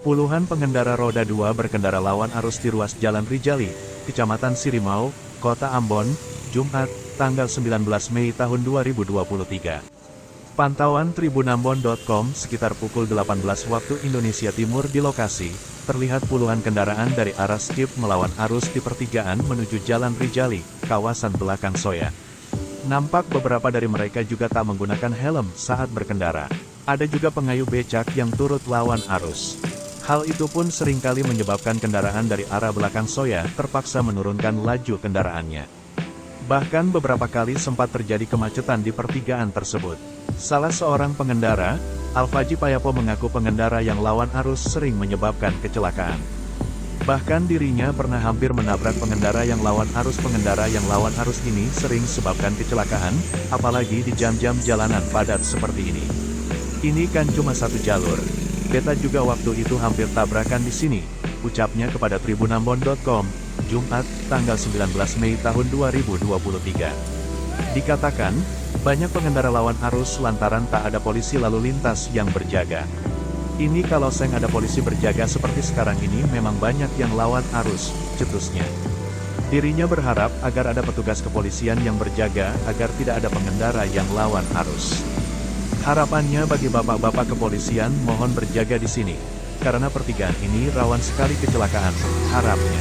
Puluhan pengendara roda 2 berkendara lawan arus di ruas Jalan Rijali, Kecamatan Sirimau, Kota Ambon, Jumat, tanggal 19 Mei tahun 2023. Pantauan tribunambon.com sekitar pukul 18 waktu Indonesia Timur di lokasi, terlihat puluhan kendaraan dari arah skip melawan arus di pertigaan menuju Jalan Rijali, kawasan belakang Soya. Nampak beberapa dari mereka juga tak menggunakan helm saat berkendara. Ada juga pengayuh becak yang turut lawan arus. Hal itu pun seringkali menyebabkan kendaraan dari arah belakang Soya terpaksa menurunkan laju kendaraannya. Bahkan beberapa kali sempat terjadi kemacetan di pertigaan tersebut. Salah seorang pengendara, Alfaji Payapo mengaku pengendara yang lawan arus sering menyebabkan kecelakaan. Bahkan dirinya pernah hampir menabrak pengendara yang lawan arus. Pengendara yang lawan arus ini sering sebabkan kecelakaan, apalagi di jam-jam jalanan padat seperti ini. Ini kan cuma satu jalur. Beta juga waktu itu hampir tabrakan di sini, ucapnya kepada tribunambon.com, Jumat, tanggal 19 Mei tahun 2023. Dikatakan, banyak pengendara lawan arus lantaran tak ada polisi lalu lintas yang berjaga. Ini kalau seng ada polisi berjaga seperti sekarang ini memang banyak yang lawan arus, cetusnya. Dirinya berharap agar ada petugas kepolisian yang berjaga agar tidak ada pengendara yang lawan arus. Harapannya bagi bapak-bapak kepolisian mohon berjaga di sini, karena pertigaan ini rawan sekali kecelakaan, harapnya.